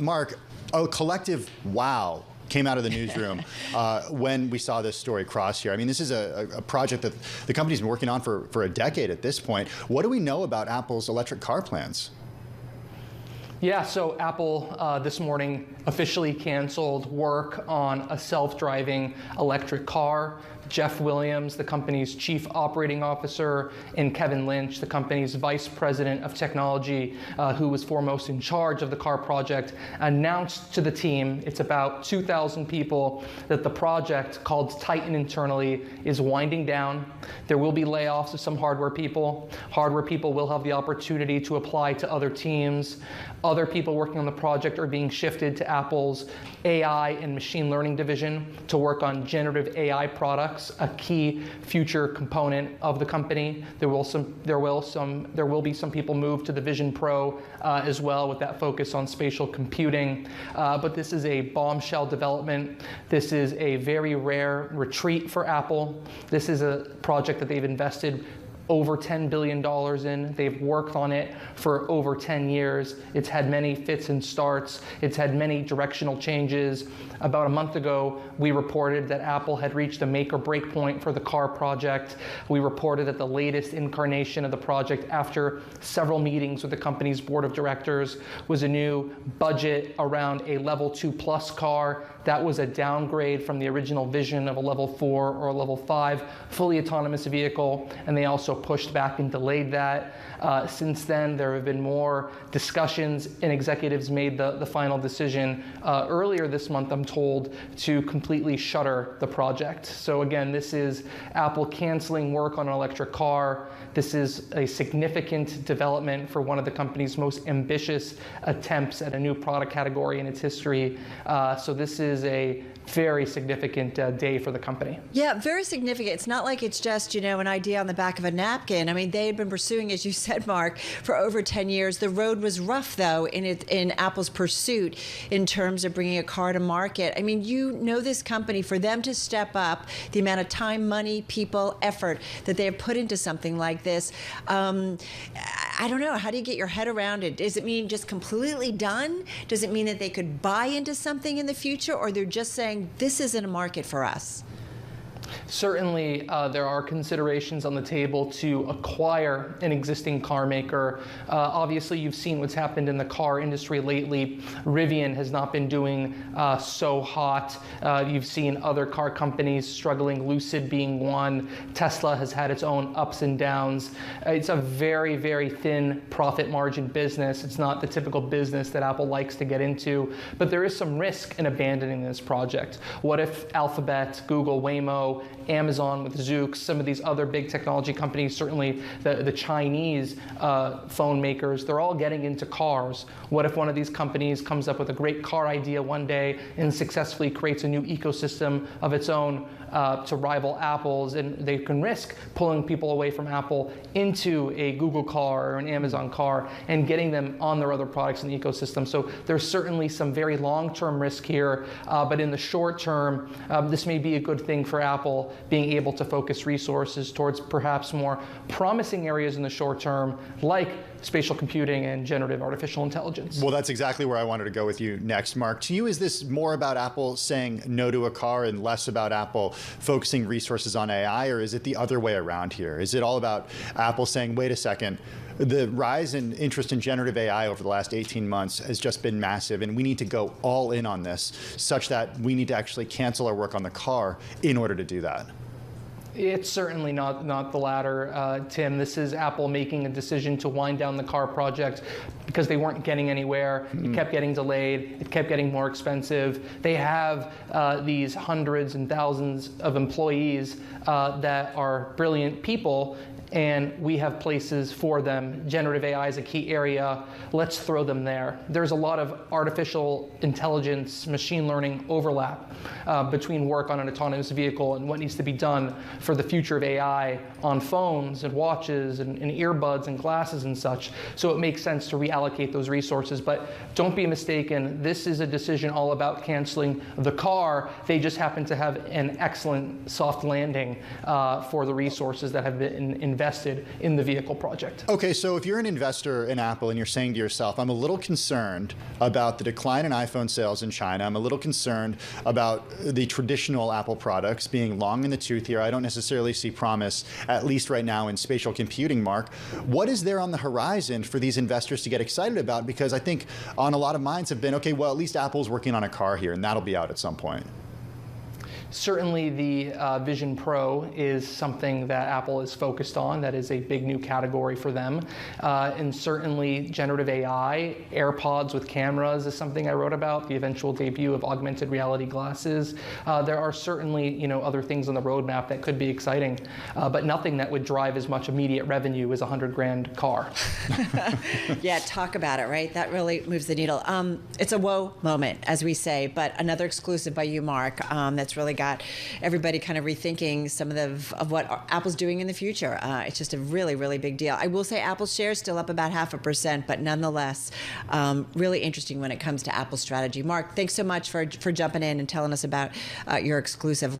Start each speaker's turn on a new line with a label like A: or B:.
A: Mark, a collective wow came out of the newsroom when we saw this story cross here. I mean, this is a project that the company's been working on for a decade at this point. What do we know about Apple's electric car plans?
B: Yeah, so Apple this morning officially canceled work on a self-driving electric car. Jeff Williams, the company's chief operating officer, and Kevin Lynch, the company's vice president of technology, who was foremost in charge of the car project, announced to the team, it's about 2,000 people, that the project, called Titan internally, is winding down. There will be layoffs of some hardware people. Hardware people will have the opportunity to apply to other teams. Other people working on the project are being shifted to Apple's AI and machine learning division to work on generative AI products, a key future component of the company. There will be some people moved to the Vision Pro as well, with that focus on spatial computing. But this is a bombshell development. This is a very rare retreat for Apple. This is a project that they've invested over $10 billion in. They've worked on it for over 10 years. It's had many fits and starts. It's had many directional changes. About a month ago, we reported that Apple had reached a make or break point for the car project. We reported that the latest incarnation of the project, after several meetings with the company's board of directors, was a new budget around a level 2+ car. That was a downgrade from the original vision of a level 4 or a level 5 fully autonomous vehicle, and they also pushed back and delayed that. Since then, there have been more discussions, and executives made the final decision earlier this month, I'm told, to completely shutter the project. So again, this is Apple canceling work on an electric car. This is a significant development for one of the company's most ambitious attempts at a new product category in its history. So this is a very significant day for the company.
C: Yeah, very significant. It's not like it's just, an idea on the back of a napkin. I mean, they had been pursuing, as you said, Mark, for over 10 years. The road was rough, though, in Apple's pursuit in terms of bringing a car to market. I mean, this company, for them to step up the amount of time, money, people, effort that they have put into something like this, I don't know. How do you get your head around it? Does it mean just completely done? Does it mean that they could buy into something in the future, or they're just saying, this isn't a market for us?
B: Certainly, there are considerations on the table to acquire an existing car maker. Obviously, you've seen what's happened in the car industry lately. Rivian has not been doing so hot. You've seen other car companies struggling, Lucid being one. Tesla has had its own ups and downs. It's a very, very thin profit margin business. It's not the typical business that Apple likes to get into, but there is some risk in abandoning this project. What if Alphabet, Google, Waymo, Amazon with Zoox, some of these other big technology companies, certainly the Chinese phone makers, they're all getting into cars. What if one of these companies comes up with a great car idea one day and successfully creates a new ecosystem of its own to rival Apple's, and they can risk pulling people away from Apple into a Google car or an Amazon car and getting them on their other products in the ecosystem. So there's certainly some very long-term risk here, but in the short term, this may be a good thing for Apple, being able to focus resources towards perhaps more promising areas in the short term, like spatial computing and generative artificial intelligence.
A: Well, that's exactly where I wanted to go with you next, Mark. To you, is this more about Apple saying no to a car and less about Apple focusing resources on AI, or is it the other way around here? Is it all about Apple saying, wait a second, the rise in interest in generative AI over the last 18 months has just been massive, and we need to go all in on this, such that we need to actually cancel our work on the car in order to do that?
B: It's certainly not the latter, Tim. This is Apple making a decision to wind down the car project because they weren't getting anywhere. It kept getting delayed. It kept getting more expensive. They have these hundreds and thousands of employees that are brilliant people, and we have places for them. Generative AI is a key area. Let's throw them there. There's a lot of artificial intelligence, machine learning overlap between work on an autonomous vehicle and what needs to be done for the future of AI on phones and watches and earbuds and glasses and such. So it makes sense to reallocate those resources. But don't be mistaken, this is a decision all about canceling the car. They just happen to have an excellent soft landing for the resources that have been invested invested in the vehicle project.
A: Okay, so if you're an investor in Apple and you're saying to yourself, I'm a little concerned about the decline in iPhone sales in China, I'm a little concerned about the traditional Apple products being long in the tooth here, I don't necessarily see promise, at least right now, in spatial computing, Mark. What is there on the horizon for these investors to get excited about? Because I think on a lot of minds have been, okay, well, at least Apple's working on a car here, and that'll be out at some point.
B: Certainly the Vision Pro is something that Apple is focused on. That is a big new category for them. And certainly generative AI, AirPods with cameras is something I wrote about, the eventual debut of augmented reality glasses. There are certainly other things on the roadmap that could be exciting, but nothing that would drive as much immediate revenue as a $100,000 car.
C: Yeah, talk about it, right? That really moves the needle. It's a whoa moment, as we say, but another exclusive by you, Mark, that's really got everybody kind of rethinking some of what Apple's doing in the future. It's just a really, really big deal. I will say Apple's shares still up about 0.5%, but nonetheless, really interesting when it comes to Apple's strategy. Mark, thanks so much for jumping in and telling us about your exclusive.